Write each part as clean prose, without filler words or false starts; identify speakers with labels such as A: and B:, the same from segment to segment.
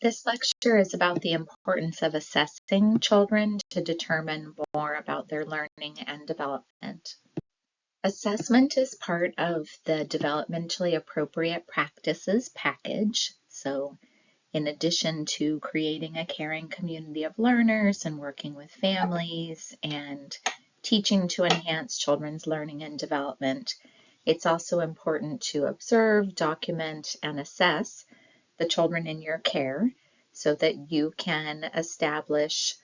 A: This lecture is about the importance of assessing children to determine more about their learning and development. Assessment is part of the developmentally appropriate practices package. So in addition to creating a caring community of learners and working with families and teaching to enhance children's learning and development, it's also important to observe, document, and assess the children in your care so that you can establish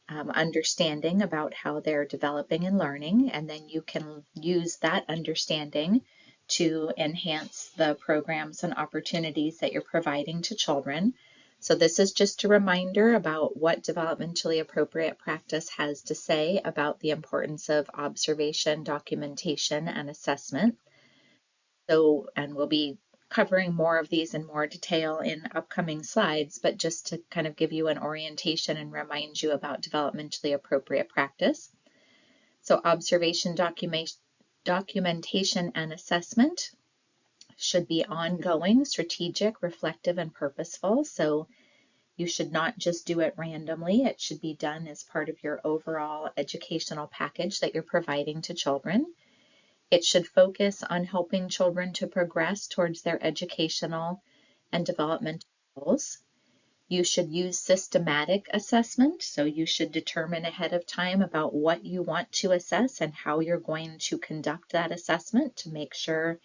A: understanding about how they're developing and learning, and then you can use that understanding to enhance the programs and opportunities that you're providing to children. So this is just a reminder about what developmentally appropriate practice has to say about the importance of observation, documentation, and assessment. And we'll be covering more of these in more detail in upcoming slides, but just to kind of give you an orientation and remind you about developmentally appropriate practice. So observation, documentation, and assessment should be ongoing, strategic, reflective, and purposeful. So you should not just do it randomly. It should be done as part of your overall educational package that you're providing to children. It should focus on helping children to progress towards their educational and developmental goals. You should use systematic assessment, so you should determine ahead of time about what you want to assess and how you're going to conduct that assessment to make sure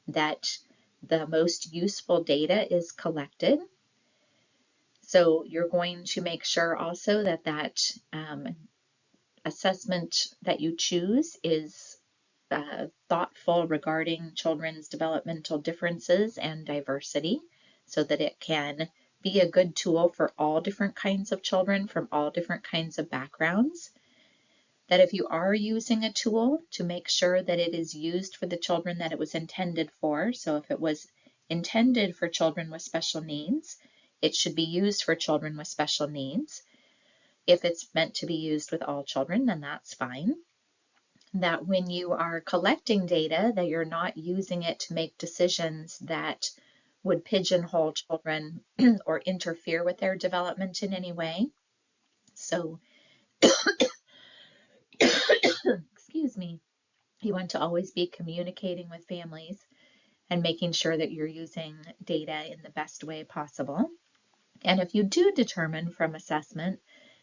A: that the most useful data is collected. So you're going to make sure also that assessment that you choose is thoughtful regarding children's developmental differences and diversity so that it can be a good tool for all different kinds of children from all different kinds of backgrounds. That if you are using a tool, to make sure that it is used for the children that it was intended for. So if it was intended for children with special needs, it should be used for children with special needs. If it's meant to be used with all children, then that's fine. That when you are collecting data, that you're not using it to make decisions that would pigeonhole children or interfere with their development in any way. So, excuse me, you want to always be communicating with families and making sure that you're using data in the best way possible. And if you do determine from assessment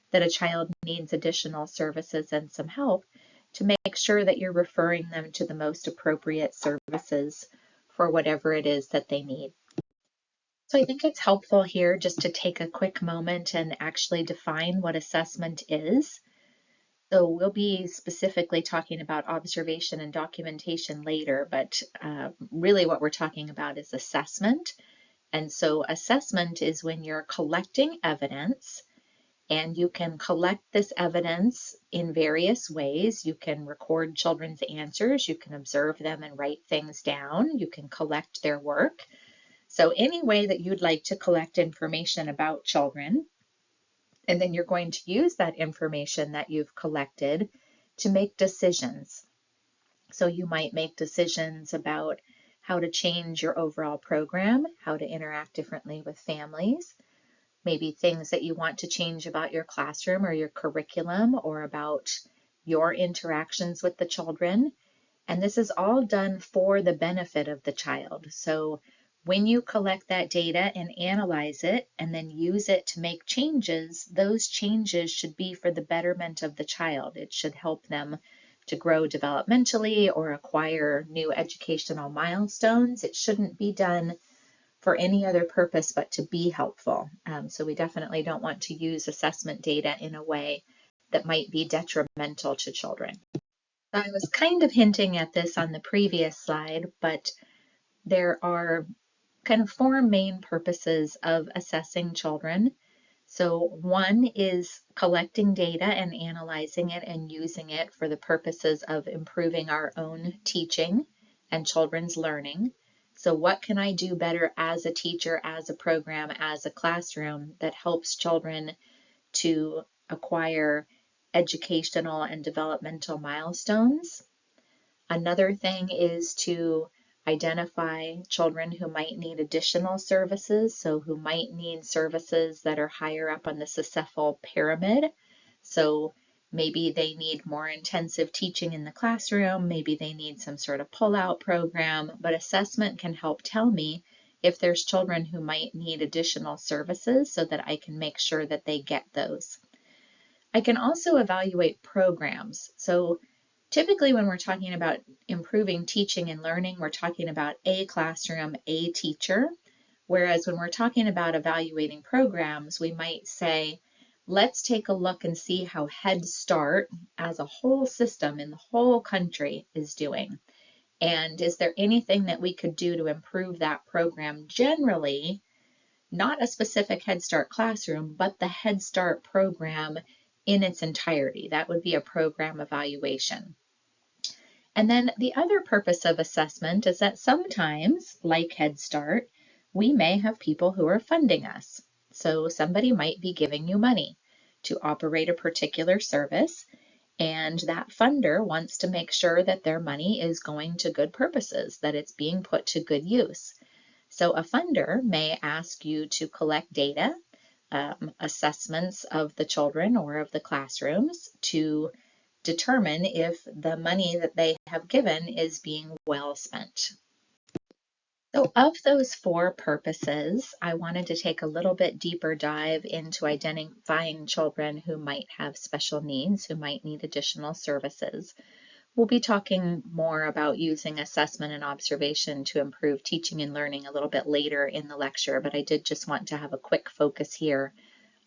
A: that a child needs additional services and some help, to make sure that you're referring them to the most appropriate services for whatever it is that they need. So I think it's helpful here just to take a quick moment and actually define what assessment is. So we'll be specifically talking about observation and documentation later, but really what we're talking about is assessment. And so assessment is when you're collecting evidence, and you can collect this evidence in various ways. You can record children's answers, you can observe them and write things down, you can collect their work. So any way that you'd like to collect information about children, and then you're going to use that information that you've collected to make decisions. So you might make decisions about how to change your overall program, how to interact differently with families, maybe things that you want to change about your classroom or your curriculum or about your interactions with the children. And this is all done for the benefit of the child. So when you collect that data and analyze it and then use it to make changes, those changes should be for the betterment of the child. It should help them to grow developmentally or acquire new educational milestones. It shouldn't be done for any other purpose but to be helpful. So we definitely don't want to use assessment data in a way that might be detrimental to children. I was kind of hinting at this on the previous slide, but there are kind of four main purposes of assessing children. So one is collecting data and analyzing it and using it for the purposes of improving our own teaching and children's learning. So what can I do better as a teacher, as a program, as a classroom that helps children to acquire educational and developmental milestones? Another thing is to identify children who might need additional services, so who might need services that are higher up on the successful pyramid. So maybe they need more intensive teaching in the classroom, maybe they need some sort of pull-out program, but assessment can help tell me if there's children who might need additional services so that I can make sure that they get those. I can also evaluate programs. So typically when we're talking about improving teaching and learning, we're talking about a classroom, a teacher. Whereas when we're talking about evaluating programs, we might say, let's take a look and see how Head Start as a whole system in the whole country is doing. And is there anything that we could do to improve that program generally, not a specific Head Start classroom, but the Head Start program in its entirety? That would be a program evaluation. And then the other purpose of assessment is that sometimes, like Head Start, we may have people who are funding us. So somebody might be giving you money to operate a particular service, and that funder wants to make sure that their money is going to good purposes, that it's being put to good use. So a funder may ask you to collect data, assessments of the children or of the classrooms to determine if the money that they have given is being well spent. So of those four purposes, I wanted to take a little bit deeper dive into identifying children who might have special needs, who might need additional services. We'll be talking more about using assessment and observation to improve teaching and learning a little bit later in the lecture, but I did just want to have a quick focus here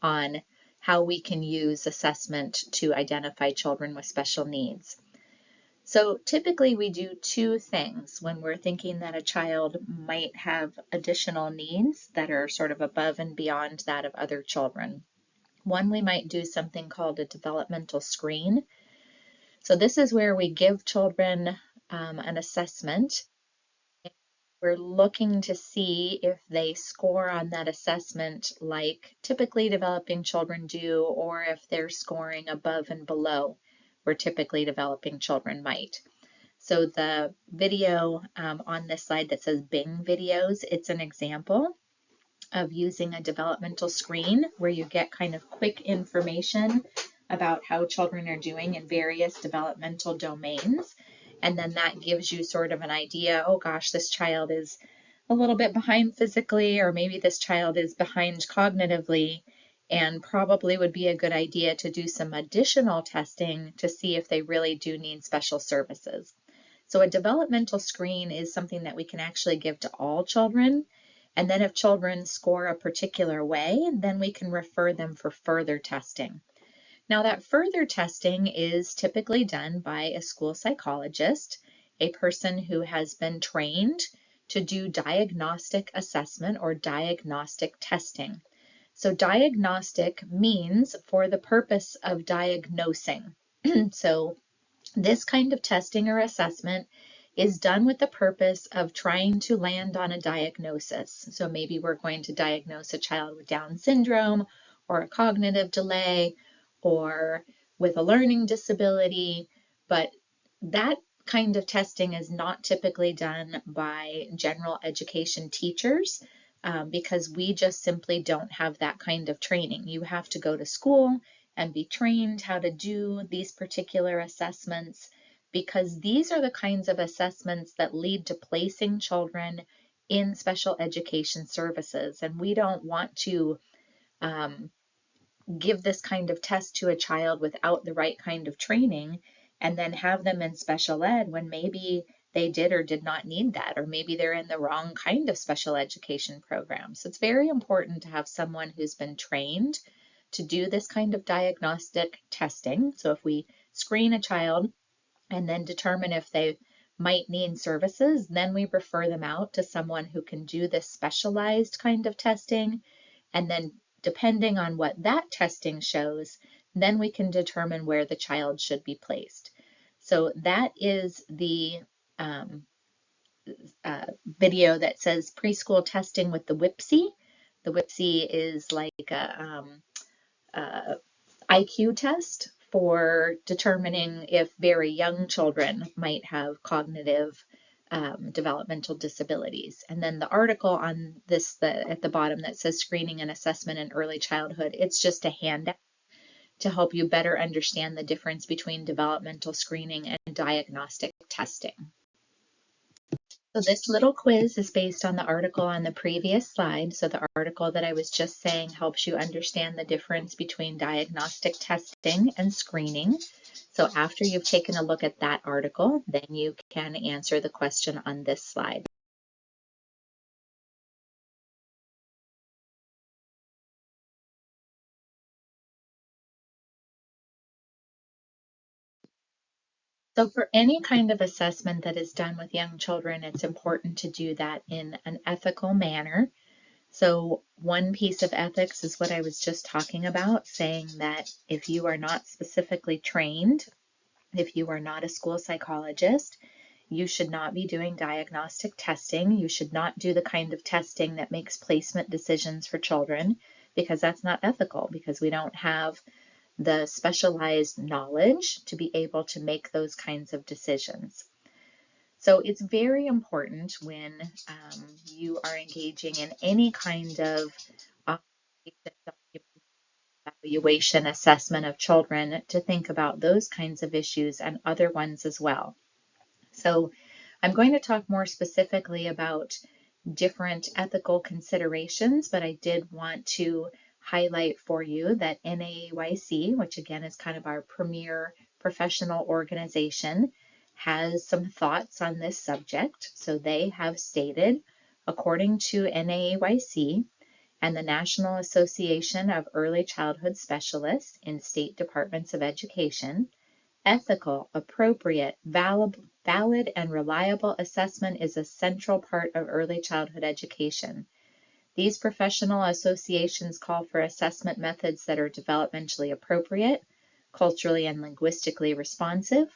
A: on how we can use assessment to identify children with special needs. So typically we do two things when we're thinking that a child might have additional needs that are sort of above and beyond that of other children. One, we might do something called a developmental screen. So this is where we give children an assessment. We're looking to see if they score on that assessment like typically developing children do, or if they're scoring above and below where typically developing children might. So the video on this slide that says Bing videos, it's an example of using a developmental screen where you get kind of quick information about how children are doing in various developmental domains. And then that gives you sort of an idea, oh gosh, this child is a little bit behind physically, or maybe this child is behind cognitively, and probably would be a good idea to do some additional testing to see if they really do need special services. So a developmental screen is something that we can actually give to all children. And then if children score a particular way, then we can refer them for further testing. Now that further testing is typically done by a school psychologist, a person who has been trained to do diagnostic assessment or diagnostic testing. So diagnostic means for the purpose of diagnosing. So this kind of testing or assessment is done with the purpose of trying to land on a diagnosis. So maybe we're going to diagnose a child with Down syndrome or a cognitive delay or with a learning disability, but that kind of testing is not typically done by general education teachers because we just simply don't have that kind of training. You have to go to school and be trained how to do these particular assessments, because these are the kinds of assessments that lead to placing children in special education services. And we don't want to give this kind of test to a child without the right kind of training and then have them in special ed when maybe they did or did not need that, or maybe they're in the wrong kind of special education program. So it's very important to have someone who's been trained to do this kind of diagnostic testing. So if we screen a child and then determine if they might need services, then we refer them out to someone who can do this specialized kind of testing. And then depending on what that testing shows, then we can determine where the child should be placed. So that is the video that says preschool testing with the WIPSI. The WIPSI is like a IQ test for determining if very young children might have cognitive developmental disabilities. And then the article on this at the bottom that says screening and assessment in early childhood, it's just a handout to help you better understand the difference between developmental screening and diagnostic testing. So this little quiz is based on the article on the previous slide. So the article that I was just saying helps you understand the difference between diagnostic testing and screening. So after you've taken a look at that article, then you can answer the question on this slide. So for any kind of assessment that is done with young children, it's important to do that in an ethical manner. So one piece of ethics is what I was just talking about, saying that if you are not specifically trained, if you are not a school psychologist, you should not be doing diagnostic testing. You should not do the kind of testing that makes placement decisions for children, because that's not ethical, because we don't have the specialized knowledge to be able to make those kinds of decisions. So it's very important when you are engaging in any kind of evaluation assessment of children to think about those kinds of issues and other ones as well. So I'm going to talk more specifically about different ethical considerations, but I did want to highlight for you that NAAYC, which again is kind of our premier professional organization, has some thoughts on this subject. So they have stated, according to NAAYC and the National Association of Early Childhood Specialists in state departments of education, ethical, appropriate, valid, and reliable assessment is a central part of early childhood education. These professional associations call for assessment methods that are developmentally appropriate, culturally and linguistically responsive,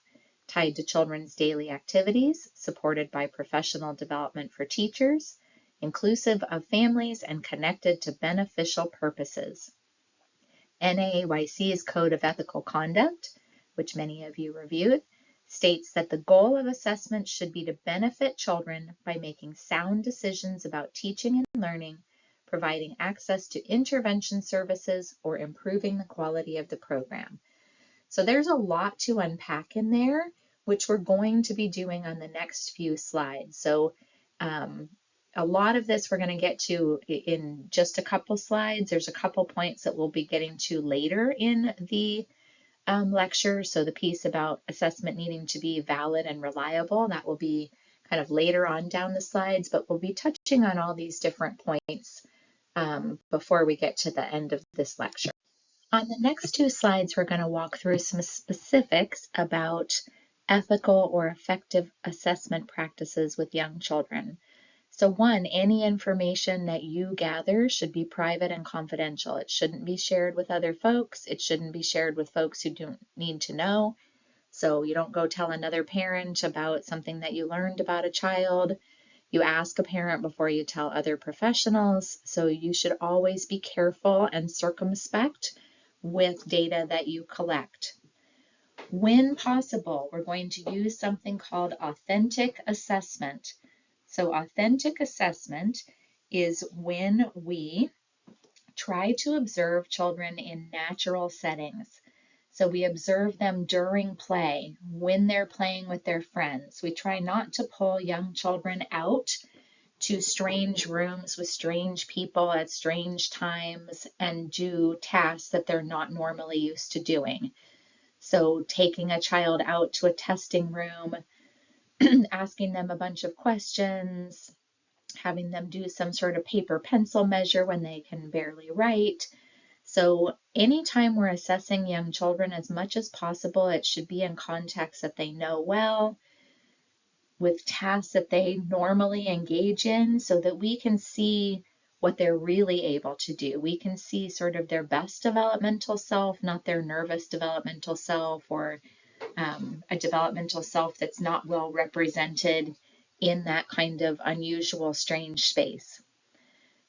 A: tied to children's daily activities, supported by professional development for teachers, inclusive of families, and connected to beneficial purposes. NAAYC's Code of Ethical Conduct, which many of you reviewed, states that the goal of assessment should be to benefit children by making sound decisions about teaching and learning, providing access to intervention services, or improving the quality of the program. So there's a lot to unpack in there, which we're going to be doing on the next few slides. So a lot of this we're going to get to in just a couple slides. There's a couple points that we'll be getting to later in the lecture. So the piece about assessment needing to be valid and reliable, that will be kind of later on down the slides, but we'll be touching on all these different points before we get to the end of this lecture. On the next two slides, we're going to walk through some specifics about ethical or effective assessment practices with young children. So one, any information that you gather should be private and confidential. It shouldn't be shared with other folks. It shouldn't be shared with folks who don't need to know. So you don't go tell another parent about something that you learned about a child. You ask a parent before you tell other professionals. So you should always be careful and circumspect with data that you collect. When possible, we're going to use something called authentic assessment. So authentic assessment is when we try to observe children in natural settings. So we observe them during play, when they're playing with their friends. We try not to pull young children out to strange rooms with strange people at strange times and do tasks that they're not normally used to doing. So taking a child out to a testing room, asking them a bunch of questions, having them do some sort of paper pencil measure when they can barely write. So anytime we're assessing young children, as much as possible, it should be in context that they know well, with tasks that they normally engage in, so that we can see what they're really able to do. We can see sort of their best developmental self, not their nervous developmental self, or a developmental self that's not well represented in that kind of unusual, strange space.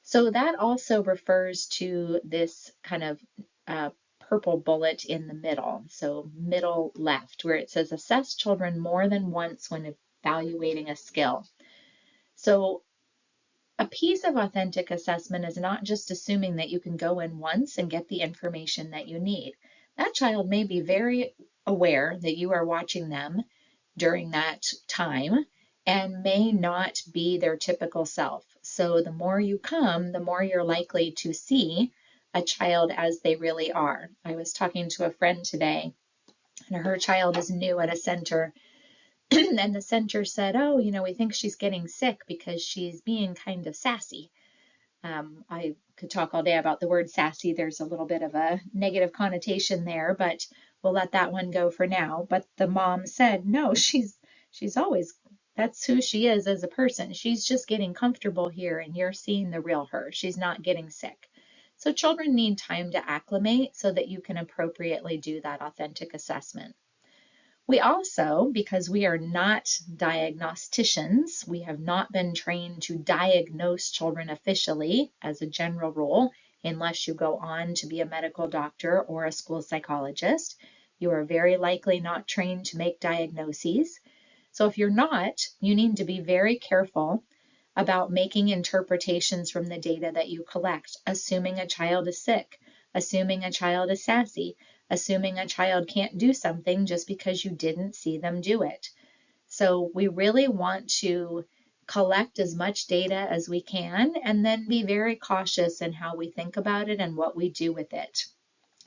A: So that also refers to this kind of purple bullet in the middle, so middle left, where it says assess children more than once when evaluating a skill. So a piece of authentic assessment is not just assuming that you can go in once and get the information that you need. That child may be very aware that you are watching them during that time and may not be their typical self. So the more you come, the more you're likely to see a child as they really are. I was talking to a friend today, and her child is new at a center. And the center said, oh, we think she's getting sick because she's being kind of sassy. I could talk all day about the word sassy. There's a little bit of a negative connotation there, but we'll let that one go for now. But the mom said, no, she's always, that's who she is as a person. She's just getting comfortable here and you're seeing the real her. She's not getting sick. So children need time to acclimate so that you can appropriately do that authentic assessment. We also, because we are not diagnosticians, we have not been trained to diagnose children officially as a general rule, unless you go on to be a medical doctor or a school psychologist. You are very likely not trained to make diagnoses. So if you're not, you need to be very careful about making interpretations from the data that you collect, assuming a child is sick, assuming a child is sassy, assuming a child can't do something just because you didn't see them do it. So we really want to collect as much data as we can and then be very cautious in how we think about it and what we do with it.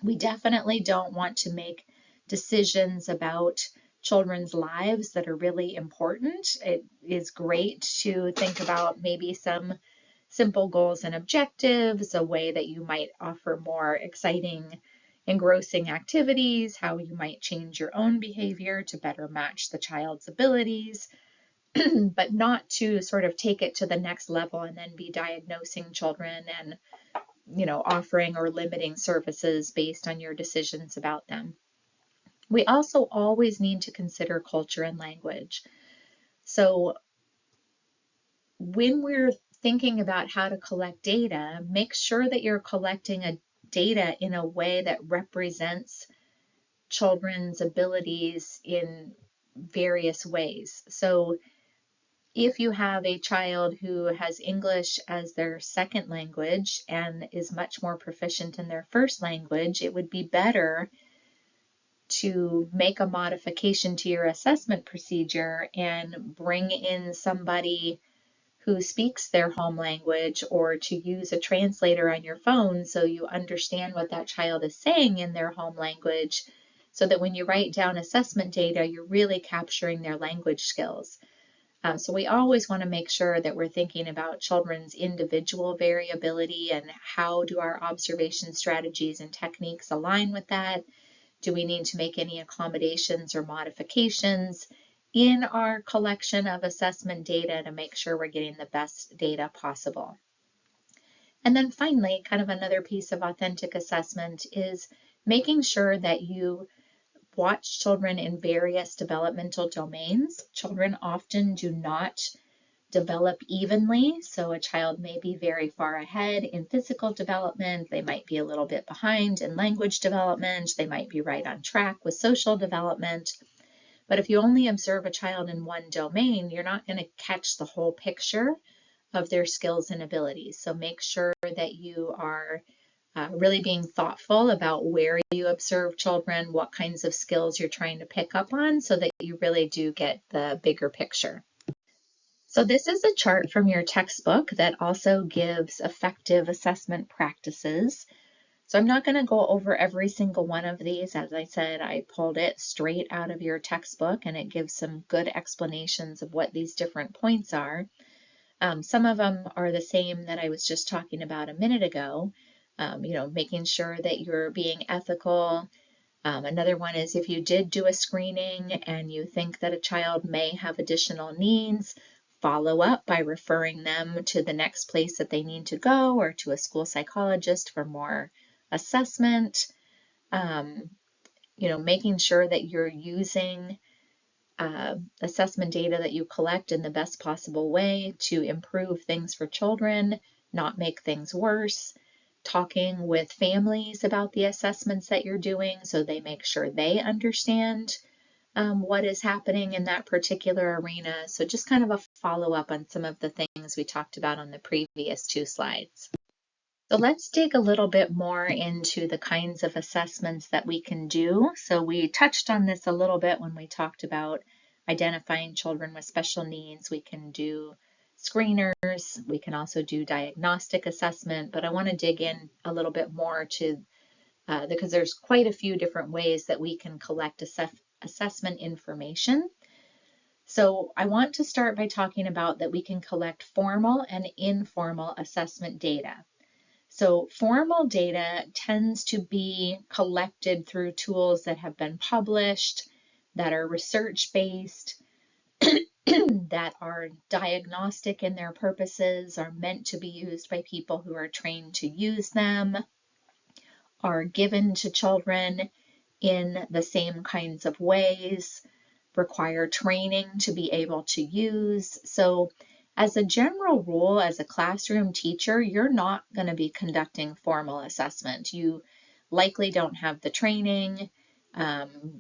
A: We definitely don't want to make decisions about children's lives that are really important. It is great to think about maybe some simple goals and objectives, a way that you might offer more exciting, engrossing activities, how you might change your own behavior to better match the child's abilities, but not to sort of take it to the next level and then be diagnosing children and offering or limiting services based on your decisions about them. We also always need to consider culture and language. So when we're thinking about how to collect data, make sure that you're collecting data in a way that represents children's abilities in various ways. So if you have a child who has English as their second language and is much more proficient in their first language, it would be better to make a modification to your assessment procedure and bring in somebody who speaks their home language, or to use a translator on your phone so you understand what that child is saying in their home language, so that when you write down assessment data, you're really capturing their language skills. So we always want to make sure that we're thinking about children's individual variability and how do our observation strategies and techniques align with that. Do we need to make any accommodations or modifications in our collection of assessment data to make sure we're getting the best data possible? And then finally, kind of another piece of authentic assessment is making sure that you watch children in various developmental domains. Children often do not develop evenly. So a child may be very far ahead in physical development. They might be a little bit behind in language development. They might be right on track with social development. But if you only observe a child in one domain, you're not going to catch the whole picture of their skills and abilities. So make sure that you are really being thoughtful about where you observe children, what kinds of skills you're trying to pick up on, so that you really do get the bigger picture. So this is a chart from your textbook that also gives effective assessment practices. So I'm not going to go over every single one of these. As I said, I pulled it straight out of your textbook, and it gives some good explanations of what these different points are. Some of them are the same that I was just talking about a minute ago, making sure that you're being ethical. Another one is if you did do a screening and you think that a child may have additional needs, follow up by referring them to the next place that they need to go, or to a school psychologist for more assessment. Making sure that you're using assessment data that you collect in the best possible way to improve things for children, not make things worse. Talking with families about the assessments that you're doing so they make sure they understand what is happening in that particular arena. So just kind of a follow-up on some of the things we talked about on the previous 2 slides. So let's dig a little bit more into the kinds of assessments that we can do. So we touched on this a little bit when we talked about identifying children with special needs. We can do screeners, we can also do diagnostic assessment, but I want to dig in a little bit more to because there's quite a few different ways that we can collect assessment information. So I want to start by talking about that we can collect formal and informal assessment data. So formal data tends to be collected through tools that have been published, that are research-based, that are diagnostic in their purposes, are meant to be used by people who are trained to use them, are given to children in the same kinds of ways, require training to be able to use. So as a general rule, as a classroom teacher, you're not going to be conducting formal assessment. You likely don't have the training.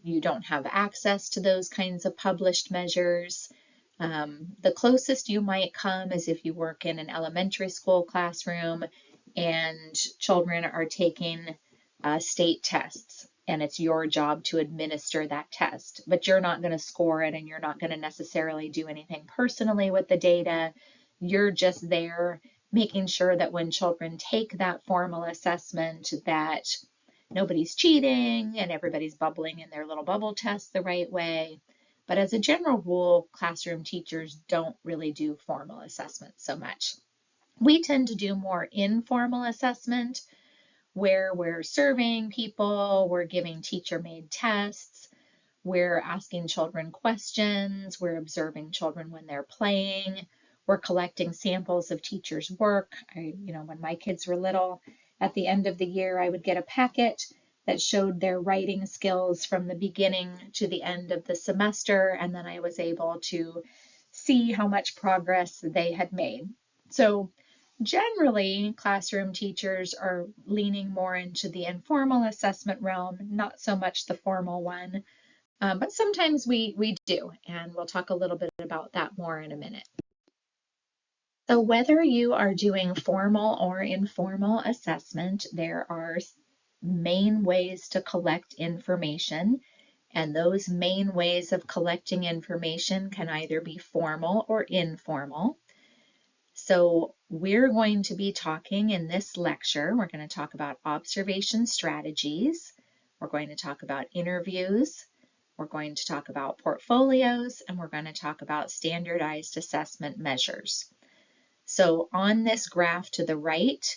A: You don't have access to those kinds of published measures. The closest you might come is if you work in an elementary school classroom and children are taking state tests, and it's your job to administer that test, but you're not going to score it and you're not going to necessarily do anything personally with the data. You're just there making sure that when children take that formal assessment that nobody's cheating and everybody's bubbling in their little bubble test the right way. But as a general rule, classroom teachers don't really do formal assessment so much. We tend to do more informal assessment, where we're surveying people, we're giving teacher-made tests, we're asking children questions, we're observing children when they're playing, we're collecting samples of teachers' work. When my kids were little, at the end of the year, I would get a packet that showed their writing skills from the beginning to the end of the semester, and then I was able to see how much progress they had made. So generally, classroom teachers are leaning more into the informal assessment realm, not so much the formal one, but sometimes we do, and we'll talk a little bit about that more in a minute. So whether you are doing formal or informal assessment, there are main ways to collect information, and those main ways of collecting information can either be formal or informal. So we're going to be talking in this lecture, we're going to talk about observation strategies, we're going to talk about interviews, we're going to talk about portfolios, and we're going to talk about standardized assessment measures. So on this graph to the right,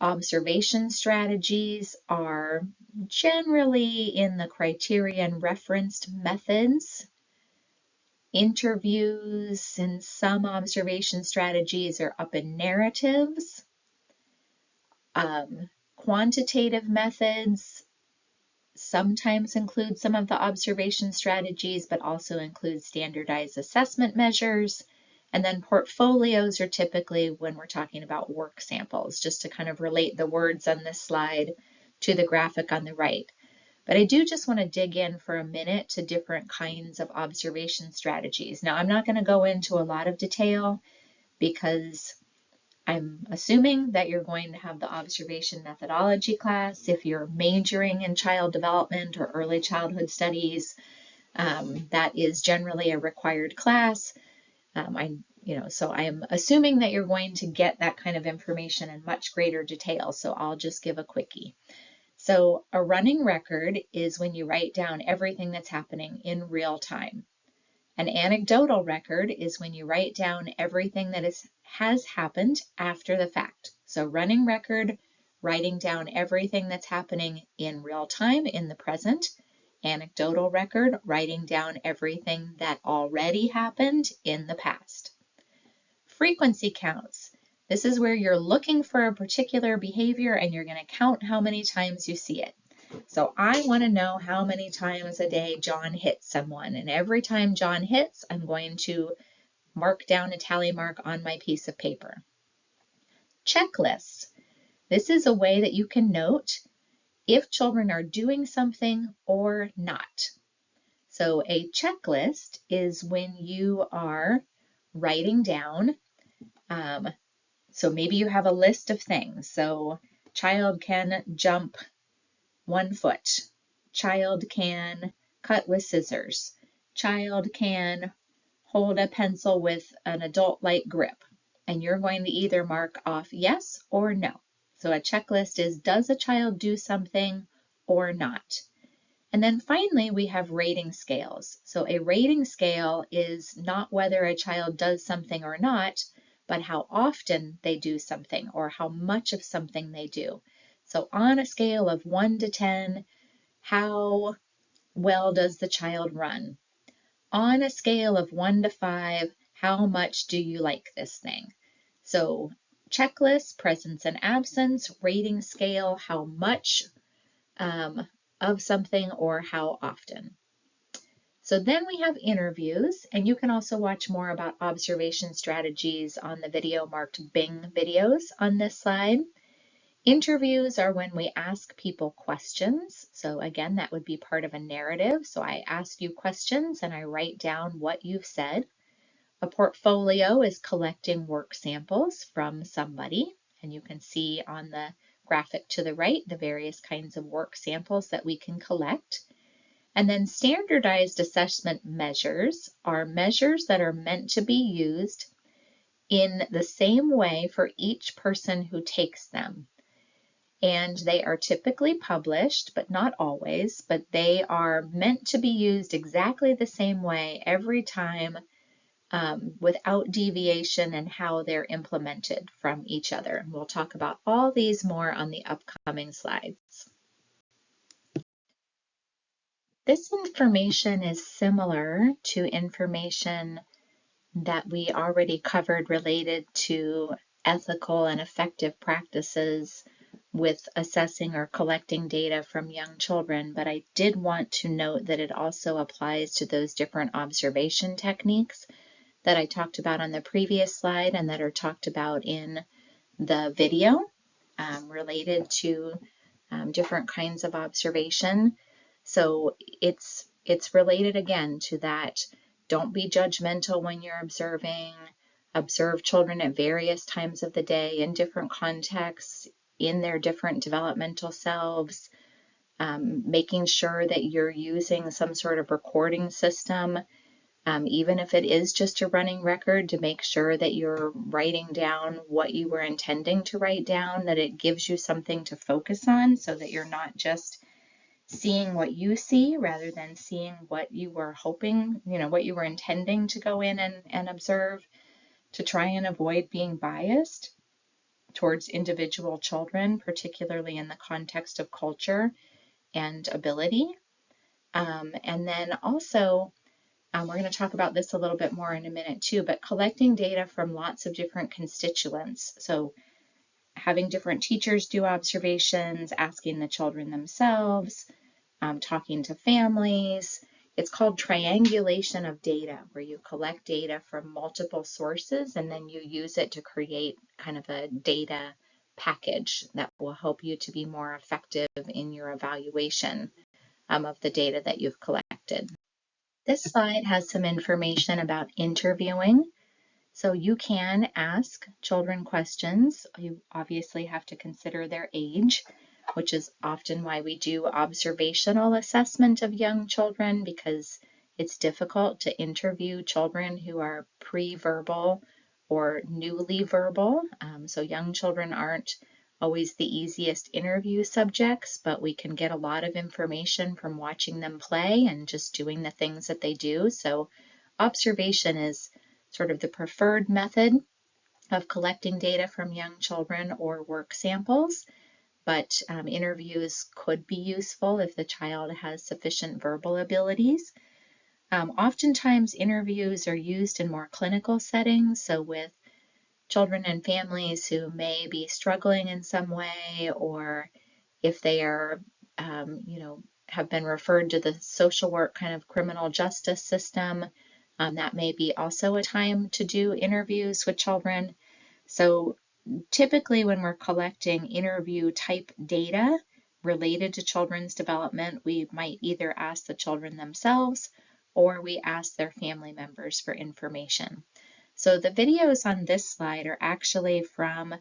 A: observation strategies are generally in the criterion referenced methods. Interviews and some observation strategies are up in narratives. Quantitative methods sometimes include some of the observation strategies, but also include standardized assessment measures. And then portfolios are typically when we're talking about work samples, just to kind of relate the words on this slide to the graphic on the right. But I do just want to dig in for a minute to different kinds of observation strategies. Now, I'm not going to go into a lot of detail because I'm assuming that you're going to have the observation methodology class. If you're majoring in child development or early childhood studies, that is generally a required class. So I am assuming that you're going to get that kind of information in much greater detail. So I'll just give a quickie. So a running record is when you write down everything that's happening in real time. An anecdotal record is when you write down everything that has happened after the fact. So running record, writing down everything that's happening in real time in the present. Anecdotal record, writing down everything that already happened in the past. Frequency counts. This is where you're looking for a particular behavior and you're going to count how many times you see it. So I want to know how many times a day John hits someone. And every time John hits, I'm going to mark down a tally mark on my piece of paper. Checklists. This is a way that you can note if children are doing something or not. So a checklist is when you are writing down, so maybe you have a list of things. So child can jump 1 foot. Child can cut with scissors. Child can hold a pencil with an adult-like grip. And you're going to either mark off yes or no. So a checklist is, does a child do something or not? And then finally, we have rating scales. So a rating scale is not whether a child does something or not, but how often they do something or how much of something they do. So on a scale of 1 to 10, how well does the child run? On a scale of 1 to 5, how much do you like this thing? So checklist, presence and absence, rating scale, how much of something or how often. So then we have interviews, and you can also watch more about observation strategies on the video marked Bing videos on this slide. Interviews are when we ask people questions. So again, that would be part of a narrative. So I ask you questions and I write down what you've said. A portfolio is collecting work samples from somebody, and you can see on the graphic to the right the various kinds of work samples that we can collect. And then standardized assessment measures are measures that are meant to be used in the same way for each person who takes them. And they are typically published, but not always, but they are meant to be used exactly the same way every time, without deviation in how they're implemented from each other. And we'll talk about all these more on the upcoming slides. This information is similar to information that we already covered related to ethical and effective practices with assessing or collecting data from young children, but I did want to note that it also applies to those different observation techniques that I talked about on the previous slide and that are talked about in the video related to different kinds of observation. So it's related again to that. Don't be judgmental when you're observing. Observe children at various times of the day in different contexts, in their different developmental selves, making sure that you're using some sort of recording system, even if it is just a running record, to make sure that you're writing down what you were intending to write down, that it gives you something to focus on so that you're not just seeing what you see rather than seeing what you were hoping, what you were intending to go in and observe, to try and avoid being biased towards individual children, particularly in the context of culture and ability. And then also, we're going to talk about this a little bit more in a minute too, but collecting data from lots of different constituents. So having different teachers do observations, asking the children themselves, talking to families. It's called triangulation of data, where you collect data from multiple sources and then you use it to create kind of a data package that will help you to be more effective in your evaluation of the data that you've collected. This slide has some information about interviewing. So you can ask children questions. You obviously have to consider their age, which is often why we do observational assessment of young children, because it's difficult to interview children who are pre-verbal or newly verbal. So young children aren't always the easiest interview subjects, but we can get a lot of information from watching them play and just doing the things that they do. So observation is sort of the preferred method of collecting data from young children or work samples, but interviews could be useful if the child has sufficient verbal abilities. Oftentimes interviews are used in more clinical settings, so with children and families who may be struggling in some way, or if they are, have been referred to the social work kind of criminal justice system, that may be also a time to do interviews with children. So typically when we're collecting interview type data, related to children's development, we might either ask the children themselves or we ask their family members for information. So the videos on this slide are actually from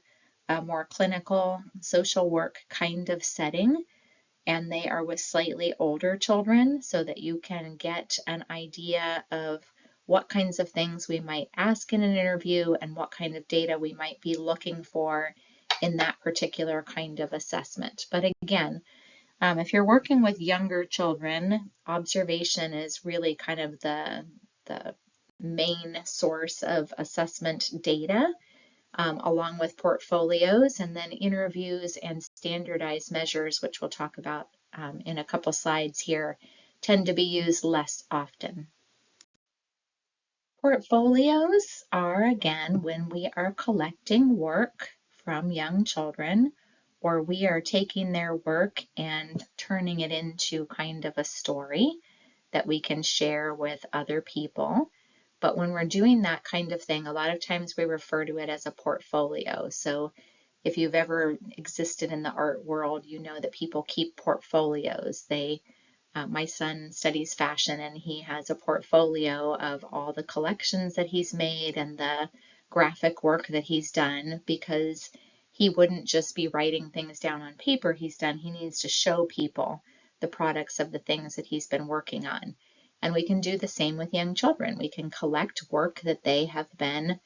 A: a more clinical social work kind of setting, and they are with slightly older children so that you can get an idea of what kinds of things we might ask in an interview and what kind of data we might be looking for in that particular kind of assessment. But again, if you're working with younger children, observation is really kind of the main source of assessment data, along with portfolios, and then interviews and standardized measures, which we'll talk about in a couple slides here, tend to be used less often. Portfolios are, again, when we are collecting work from young children, or we are taking their work and turning it into kind of a story that we can share with other people. But when we're doing that kind of thing, a lot of times we refer to it as a portfolio. So if you've ever existed in the art world, you know that people keep portfolios. My son studies fashion, and he has a portfolio of all the collections that he's made and the graphic work that he's done, because he wouldn't just be writing things down on paper he's done. He needs to show people the products of the things that he's been working on. And we can do the same with young children. We can collect work that they have been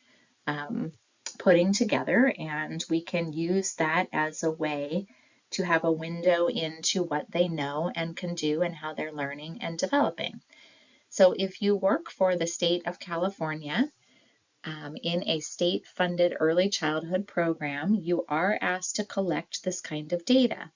A: putting together, and we can use that as a way to have a window into what they know and can do and how they're learning and developing. So if you work for the state of California in a state-funded early childhood program, you are asked to collect this kind of data.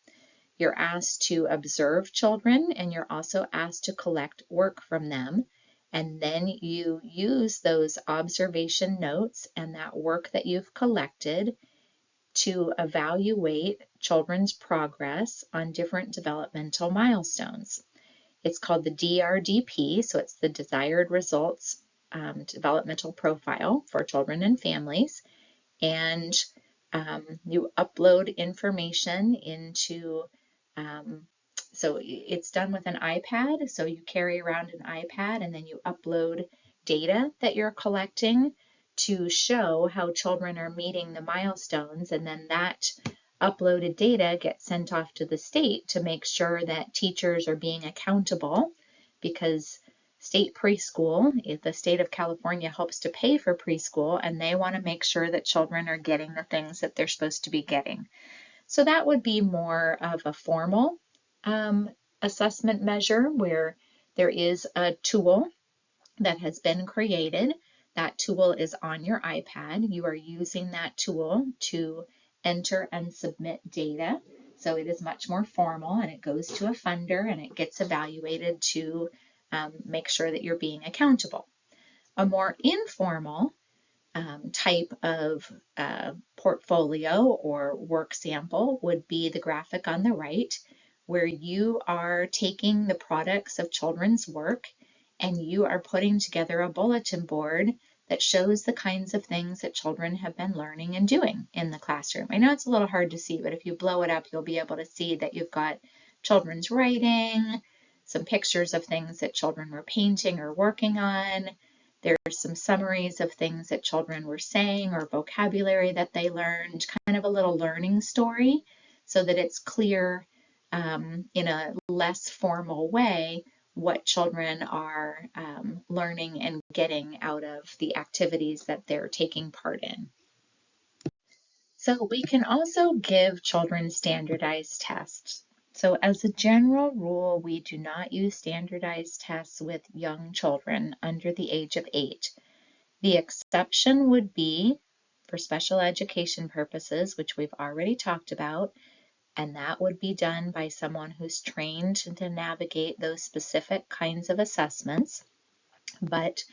A: You're asked to observe children, and you're also asked to collect work from them. And then you use those observation notes and that work that you've collected to evaluate children's progress on different developmental milestones. It's called the DRDP, so it's the Desired Results Developmental Profile for Children and Families. And you upload information into, so it's done with an iPad, so you carry around an iPad and then you upload data that you're collecting to show how children are meeting the milestones, and then that uploaded data gets sent off to the state to make sure that teachers are being accountable, because state preschool, the state of California helps to pay for preschool, and they want to make sure that children are getting the things that they're supposed to be getting. So that would be more of a formal assessment measure, where there is a tool that has been created. That tool is on your iPad. You are using that tool to enter and submit data. So it is much more formal, and it goes to a funder and it gets evaluated to make sure that you're being accountable. A more informal type of portfolio or work sample would be the graphic on the right, where you are taking the products of children's work and you are putting together a bulletin board that shows the kinds of things that children have been learning and doing in the classroom. I know it's a little hard to see, but if you blow it up, you'll be able to see that you've got children's writing, some pictures of things that children were painting or working on. There's some summaries of things that children were saying or vocabulary that they learned, kind of a little learning story, so that it's clear in a less formal way what children are learning and getting out of the activities that they're taking part in. So we can also give children standardized tests. So as a general rule, we do not use standardized tests with young children under the age of 8. The exception would be for special education purposes, which we've already talked about, and that would be done by someone who's trained to navigate those specific kinds of assessments. But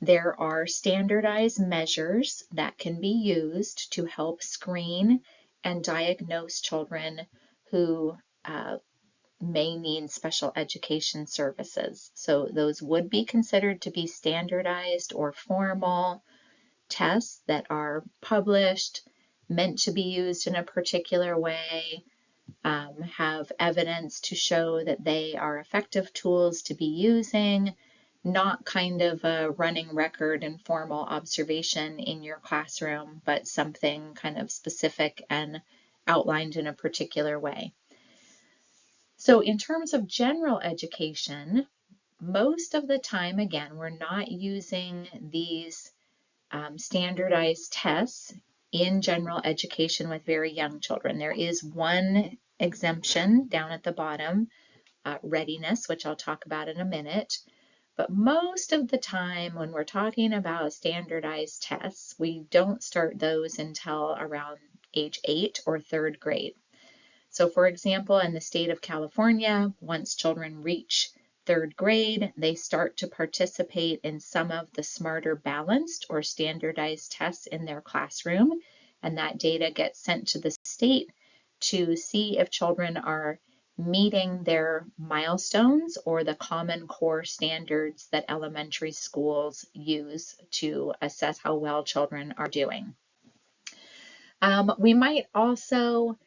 A: there are standardized measures that can be used to help screen and diagnose children who may need special education services. So those would be considered to be standardized or formal tests that are published, meant to be used in a particular way, have evidence to show that they are effective tools to be using, not kind of a running record and formal observation in your classroom, but something kind of specific and outlined in a particular way. So in terms of general education, most of the time, again, we're not using these standardized tests in general education with very young children. There is one exemption down at the bottom, readiness, which I'll talk about in a minute. But most of the time when we're talking about standardized tests, we don't start those until around age 8 or 3rd grade. So for example, in the state of California, once children reach 3rd grade, they start to participate in some of the smarter balanced or standardized tests in their classroom, and that data gets sent to the state to see if children are meeting their milestones or the Common Core standards that elementary schools use to assess how well children are doing. We might also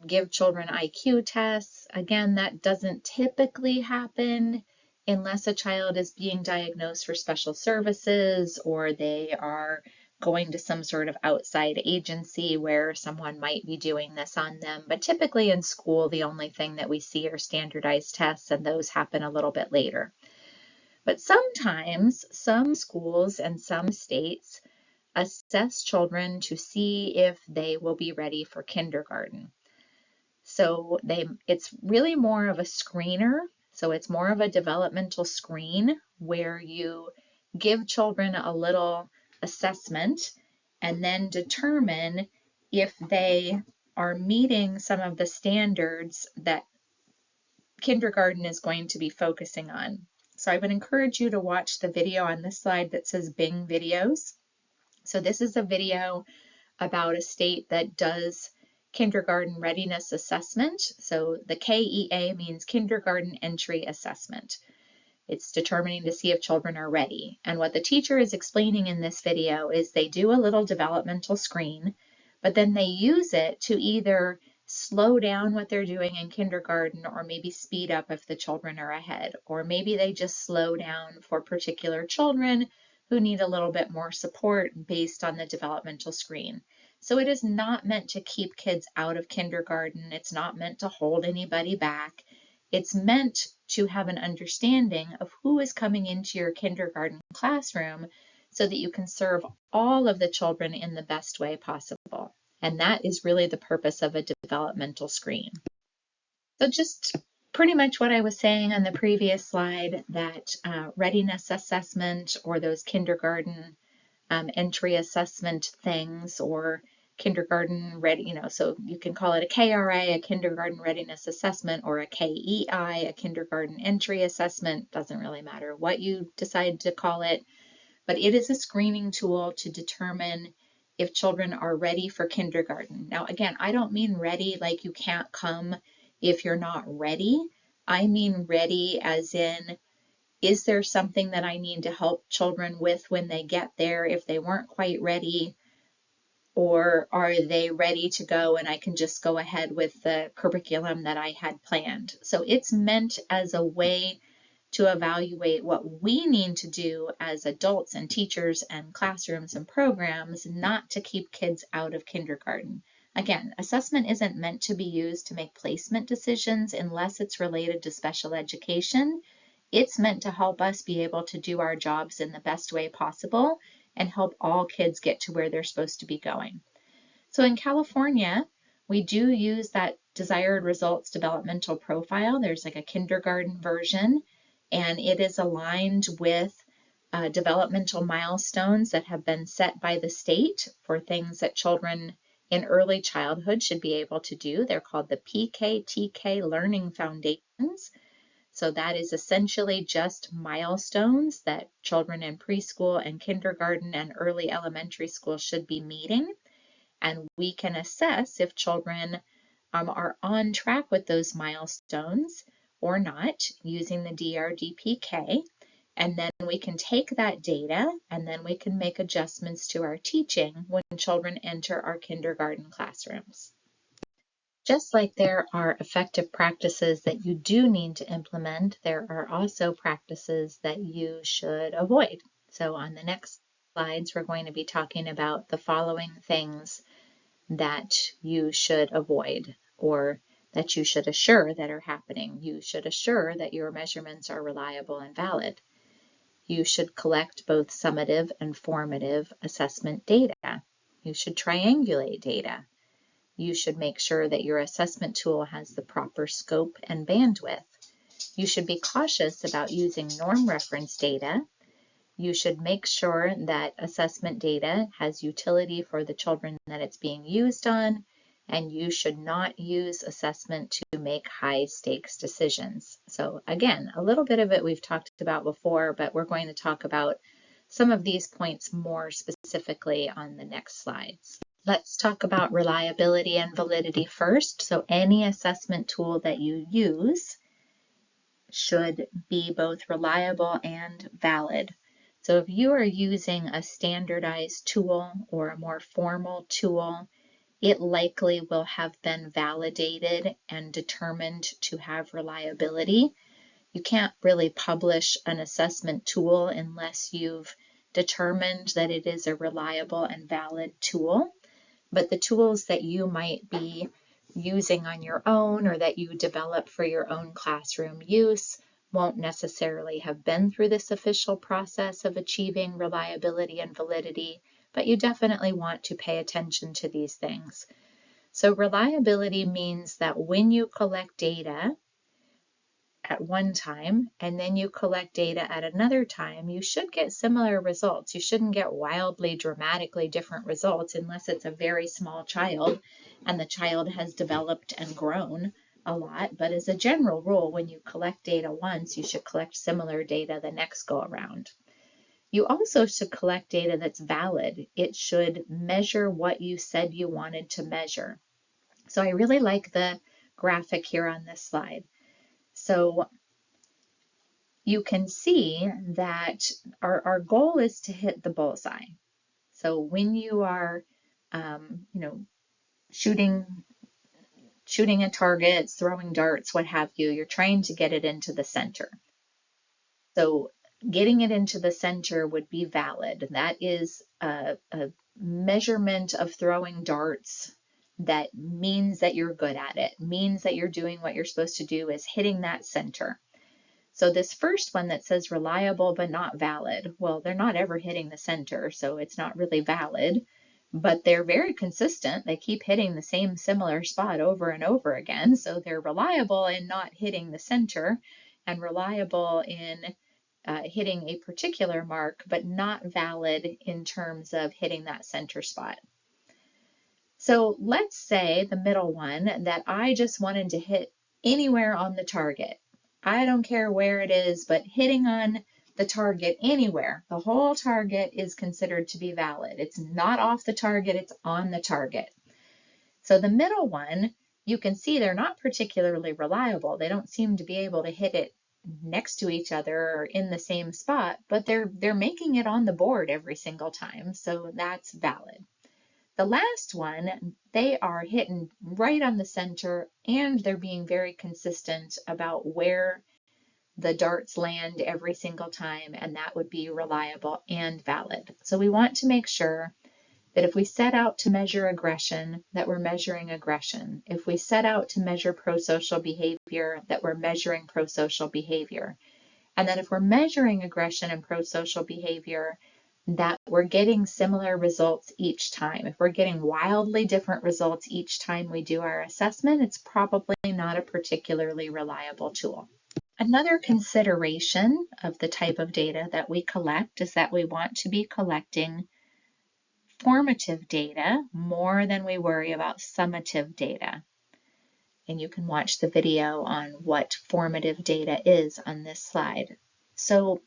A: give children IQ tests. Again, that doesn't typically happen unless a child is being diagnosed for special services or they are going to some sort of outside agency where someone might be doing this on them. But typically in school, the only thing that we see are standardized tests, and those happen a little bit later. But sometimes some schools and some states assess children to see if they will be ready for kindergarten. So it's really more of a screener. So it's more of a developmental screen where you give children a little assessment and then determine if they are meeting some of the standards that kindergarten is going to be focusing on. So I would encourage you to watch the video on this slide that says Bing videos. So this is a video about a state that does kindergarten readiness assessment. So the KEA means kindergarten entry assessment. It's determining to see if children are ready. And what the teacher is explaining in this video is they do a little developmental screen, but then they use it to either slow down what they're doing in kindergarten or maybe speed up if the children are ahead, or maybe they just slow down for particular children who need a little bit more support based on the developmental screen. So it is not meant to keep kids out of kindergarten. It's not meant to hold anybody back. It's meant to have an understanding of who is coming into your kindergarten classroom so that you can serve all of the children in the best way possible. And that is really the purpose of a developmental screen. So just pretty much what I was saying on the previous slide, that readiness assessment or those kindergarten entry assessment things, or kindergarten ready, so you can call it a KRA, a kindergarten readiness assessment, or a KEI, a kindergarten entry assessment. Doesn't really matter what you decide to call it, but it is a screening tool to determine if children are ready for kindergarten. Now, again, I don't mean ready like you can't come if you're not ready. I mean ready as in, is there something that I need to help children with when they get there if they weren't quite ready? Or are they ready to go and I can just go ahead with the curriculum that I had planned? So it's meant as a way to evaluate what we need to do as adults and teachers and classrooms and programs, not to keep kids out of kindergarten. Again, assessment isn't meant to be used to make placement decisions unless it's related to special education. It's meant to help us be able to do our jobs in the best way possible and help all kids get to where they're supposed to be going. So in California, we do use that desired results developmental profile. There's like a kindergarten version, and it is aligned with developmental milestones that have been set by the state for things that children in early childhood should be able to do. They're called the PK-TK Learning Foundations. So that is essentially just milestones that children in preschool and kindergarten and early elementary school should be meeting. And we can assess if children are on track with those milestones or not using the DRDPK. And then we can take that data and then we can make adjustments to our teaching when children enter our kindergarten classrooms. Just like there are effective practices that you do need to implement, there are also practices that you should avoid. So on the next slides, we're going to be talking about the following things that you should avoid, or that you should assure that are happening. You should assure that your measurements are reliable and valid. You should collect both summative and formative assessment data. You should triangulate data. You should make sure that your assessment tool has the proper scope and bandwidth. You should be cautious about using norm reference data. You should make sure that assessment data has utility for the children that it's being used on, and you should not use assessment to make high stakes decisions. So again, a little bit of it we've talked about before, but we're going to talk about some of these points more specifically on the next slides. Let's talk about reliability and validity first. So any assessment tool that you use should be both reliable and valid. So if you are using a standardized tool or a more formal tool, it likely will have been validated and determined to have reliability. You can't really publish an assessment tool unless you've determined that it is a reliable and valid tool. But the tools that you might be using on your own or that you develop for your own classroom use won't necessarily have been through this official process of achieving reliability and validity, but you definitely want to pay attention to these things. So reliability means that when you collect data at one time and then you collect data at another time, you should get similar results. You shouldn't get wildly, dramatically different results unless it's a very small child and the child has developed and grown a lot. But as a general rule, when you collect data once, you should collect similar data the next go around. You also should collect data that's valid. It should measure what you said you wanted to measure. So I really like the graphic here on this slide. So you can see that our goal is to hit the bullseye. So when you are, shooting at targets, throwing darts, what have you, you're trying to get it into the center. So getting it into the center would be valid. That is a measurement of throwing darts that means that you're good at it, means that you're doing what you're supposed to do, is hitting that center. So this first one that says reliable but not valid, well, they're not ever hitting the center, so it's not really valid, but they're very consistent. They keep hitting the same similar spot over and over again, so they're reliable in not hitting the center and reliable in hitting a particular mark, but not valid in terms of hitting that center spot. So let's say the middle one that I just wanted to hit anywhere on the target. I don't care where it is, but hitting on the target anywhere, the whole target is considered to be valid. It's not off the target, it's on the target. So the middle one, you can see they're not particularly reliable. They don't seem to be able to hit it next to each other or in the same spot, but they're making it on the board every single time, so that's valid. The last one, they are hitting right on the center and they're being very consistent about where the darts land every single time, and that would be reliable and valid. So we want to make sure that if we set out to measure aggression, that we're measuring aggression. If we set out to measure pro-social behavior, that we're measuring pro-social behavior. And that if we're measuring aggression and pro-social behavior, that we're getting similar results each time. If we're getting wildly different results each time we do our assessment, it's probably not a particularly reliable tool. Another consideration of the type of data that we collect is that we want to be collecting formative data more than we worry about summative data. And you can watch the video on what formative data is on this slide. So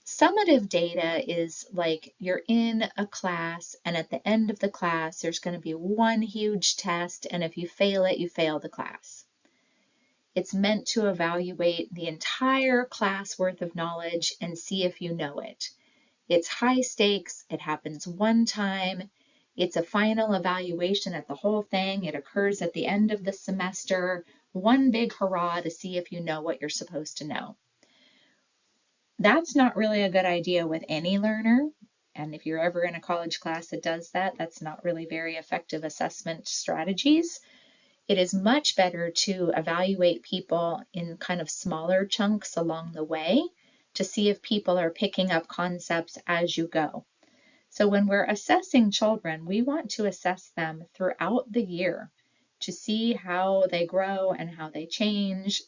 A: summative data is like you're in a class and at the end of the class there's going to be one huge test, and if you fail it, you fail the class. It's meant to evaluate the entire class worth of knowledge and see if you know it. It's high stakes, it happens one time, It's a final evaluation at the whole thing. It occurs at the end of the semester. One big hurrah to see if you know what you're supposed to know. That's not really a good idea with any learner. And if you're ever in a college class that does that, that's not really very effective assessment strategies. It is much better to evaluate people in kind of smaller chunks along the way to see if people are picking up concepts as you go. So when we're assessing children, we want to assess them throughout the year to see how they grow and how they change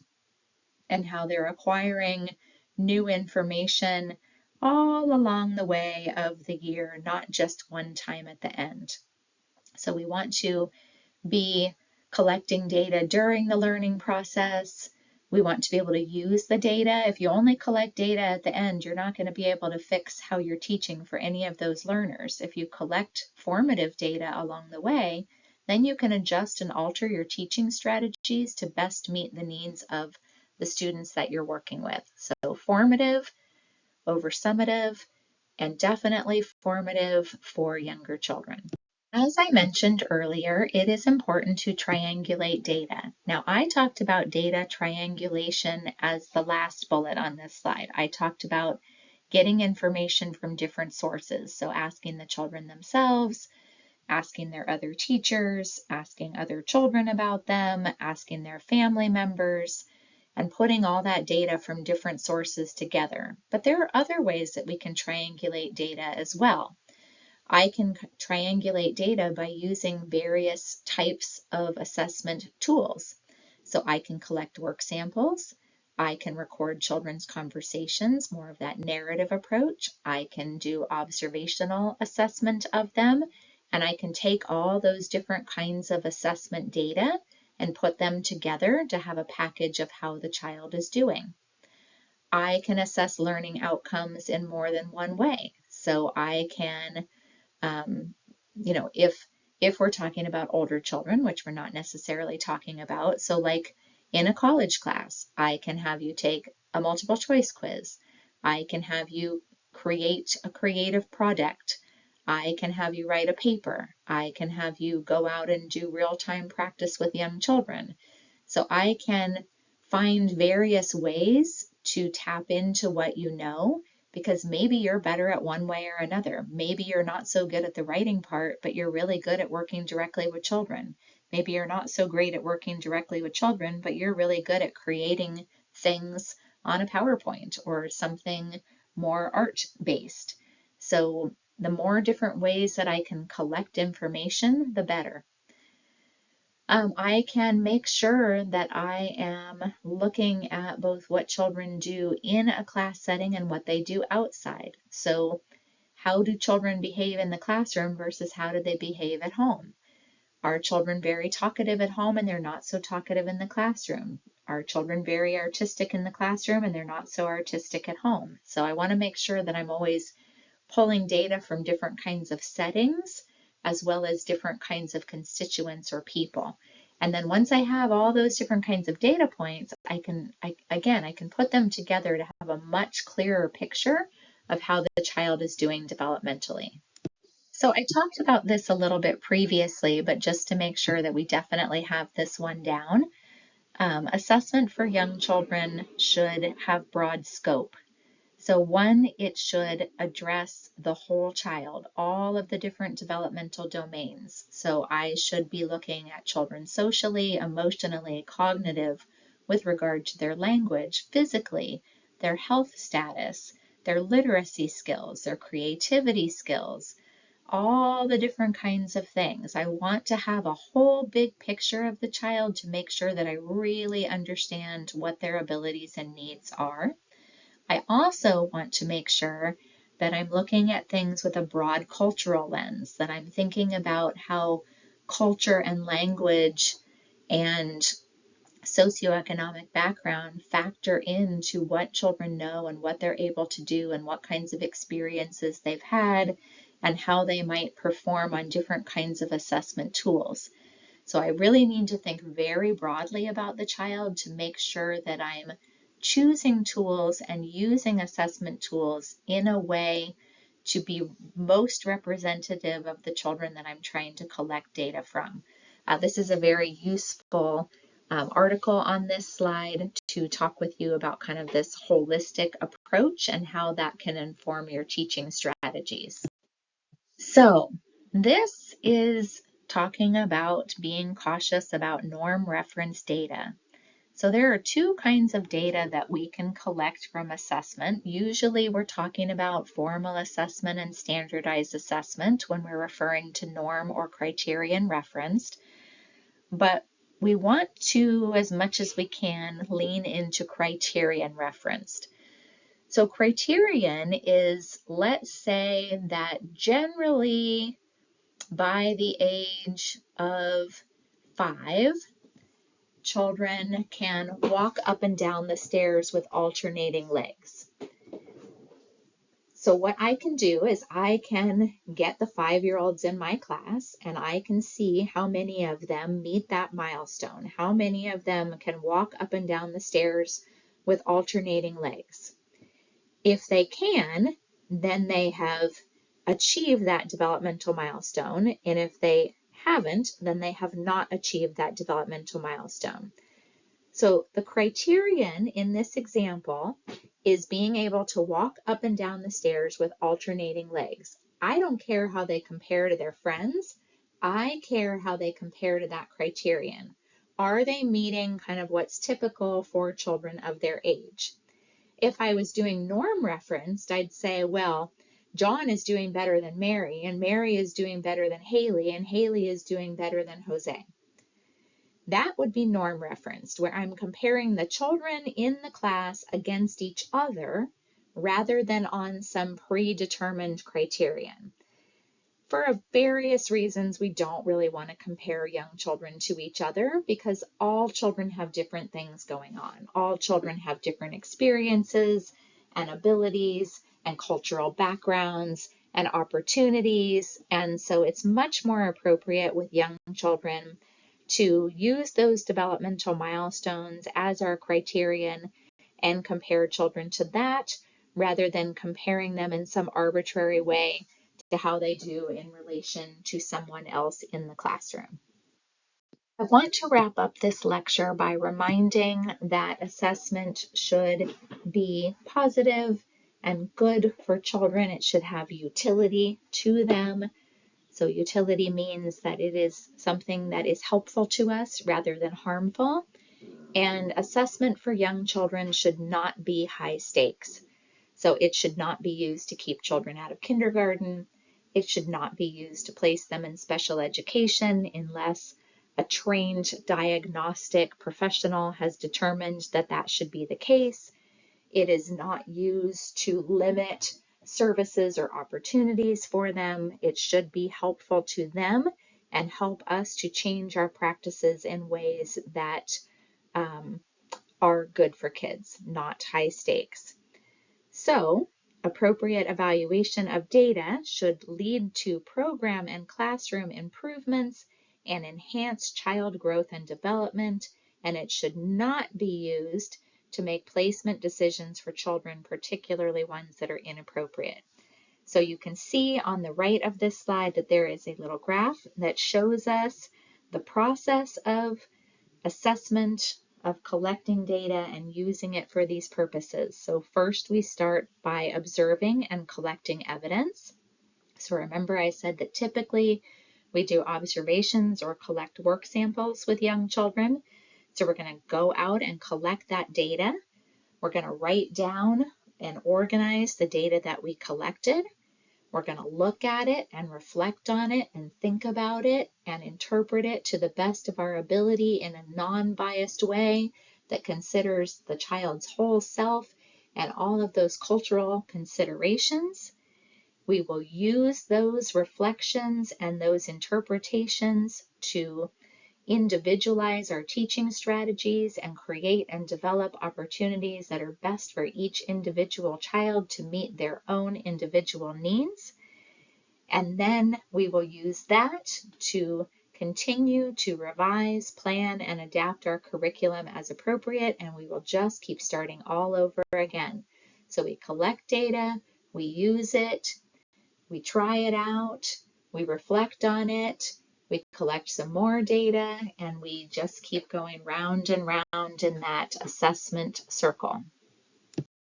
A: and how they're acquiring new information all along the way of the year, not just one time at the end. So we want to be collecting data during the learning process. We want to be able to use the data. If you only collect data at the end, you're not going to be able to fix how you're teaching for any of those learners. If you collect formative data along the way, then you can adjust and alter your teaching strategies to best meet the needs of the students that you're working with. So formative over summative, and definitely formative for younger children. As I mentioned earlier, it is important to triangulate data. Now, I talked about data triangulation as the last bullet on this slide. I talked about getting information from different sources. So asking the children themselves, asking their other teachers, asking other children about them, asking their family members, and putting all that data from different sources together. But there are other ways that we can triangulate data as well. I can triangulate data by using various types of assessment tools. So I can collect work samples, I can record children's conversations, more of that narrative approach, I can do observational assessment of them, and I can take all those different kinds of assessment data and put them together to have a package of how the child is doing. I can assess learning outcomes in more than one way. So I can if we're talking about older children, which we're not necessarily talking about, so like in a college class, I can have you take a multiple choice quiz. I can have you create a creative project. I can have you write a paper. I can have you go out and do real-time practice with young children. So I can find various ways to tap into what you know, because maybe you're better at one way or another. Maybe you're not so good at the writing part, but you're really good at working directly with children. Maybe you're not so great at working directly with children, but you're really good at creating things on a PowerPoint or something more art-based. So the more different ways that I can collect information, the better. I can make sure that I am looking at both what children do in a class setting and what they do outside. So how do children behave in the classroom versus how do they behave at home? Are children very talkative at home and they're not so talkative in the classroom? Are children very artistic in the classroom and they're not so artistic at home? So I want to make sure that I'm always pulling data from different kinds of settings as well as different kinds of constituents or people. And then once I have all those different kinds of data points, I can put them together to have a much clearer picture of how the child is doing developmentally. So I talked about this a little bit previously, but just to make sure that we definitely have this one down, assessment for young children should have broad scope. So one, it should address the whole child, all of the different developmental domains. So I should be looking at children socially, emotionally, cognitive, with regard to their language, physically, their health status, their literacy skills, their creativity skills, all the different kinds of things. I want to have a whole big picture of the child to make sure that I really understand what their abilities and needs are. I also want to make sure that I'm looking at things with a broad cultural lens, that I'm thinking about how culture and language and socioeconomic background factor into what children know and what they're able to do and what kinds of experiences they've had and how they might perform on different kinds of assessment tools. So I really need to think very broadly about the child to make sure that I'm choosing tools and using assessment tools in a way to be most representative of the children that I'm trying to collect data from. This is a very useful article on this slide to talk with you about kind of this holistic approach and how that can inform your teaching strategies. So this is talking about being cautious about norm reference data. So there are two kinds of data that we can collect from assessment. Usually we're talking about formal assessment and standardized assessment when we're referring to norm or criterion referenced. But we want to, as much as we can, lean into criterion referenced. So criterion is, let's say that generally by the age of 5, children can walk up and down the stairs with alternating legs. So what I can do is I can get the 5-year-olds in my class and I can see how many of them meet that milestone, how many of them can walk up and down the stairs with alternating legs. If they can, then they have achieved that developmental milestone, and if they haven't, then they have not achieved that developmental milestone. So the criterion in this example is being able to walk up and down the stairs with alternating legs. I don't care how they compare to their friends. I care how they compare to that criterion. Are they meeting kind of what's typical for children of their age? If I was doing norm referenced, I'd say, well, John is doing better than Mary, and Mary is doing better than Haley, and Haley is doing better than Jose. That would be norm referenced, where I'm comparing the children in the class against each other rather than on some predetermined criterion. For various reasons, we don't really want to compare young children to each other because all children have different things going on. All children have different experiences and abilities and cultural backgrounds and opportunities. And so it's much more appropriate with young children to use those developmental milestones as our criterion and compare children to that rather than comparing them in some arbitrary way to how they do in relation to someone else in the classroom. I want to wrap up this lecture by reminding that assessment should be positive and good for children. It should have utility to them. So utility means that it is something that is helpful to us rather than harmful. And assessment for young children should not be high stakes. So it should not be used to keep children out of kindergarten. It should not be used to place them in special education unless a trained diagnostic professional has determined that that should be the case. It is not used to limit services or opportunities for them. It should be helpful to them and help us to change our practices in ways that are good for kids, not high stakes. So, appropriate evaluation of data should lead to program and classroom improvements and enhance child growth and development, and it should not be used to make placement decisions for children, particularly ones that are inappropriate. So you can see on the right of this slide that there is a little graph that shows us the process of assessment, of collecting data and using it for these purposes. So first we start by observing and collecting evidence. So remember I said that typically we do observations or collect work samples with young children. So we're going to go out and collect that data. We're going to write down and organize the data that we collected. We're going to look at it and reflect on it and think about it and interpret it to the best of our ability in a non-biased way that considers the child's whole self and all of those cultural considerations. We will use those reflections and those interpretations to individualize our teaching strategies and create and develop opportunities that are best for each individual child to meet their own individual needs. And then we will use that to continue to revise, plan, and adapt our curriculum as appropriate, and we will just keep starting all over again. So we collect data, we use it, we try it out, we reflect on it, we collect some more data, and we just keep going round and round in that assessment circle.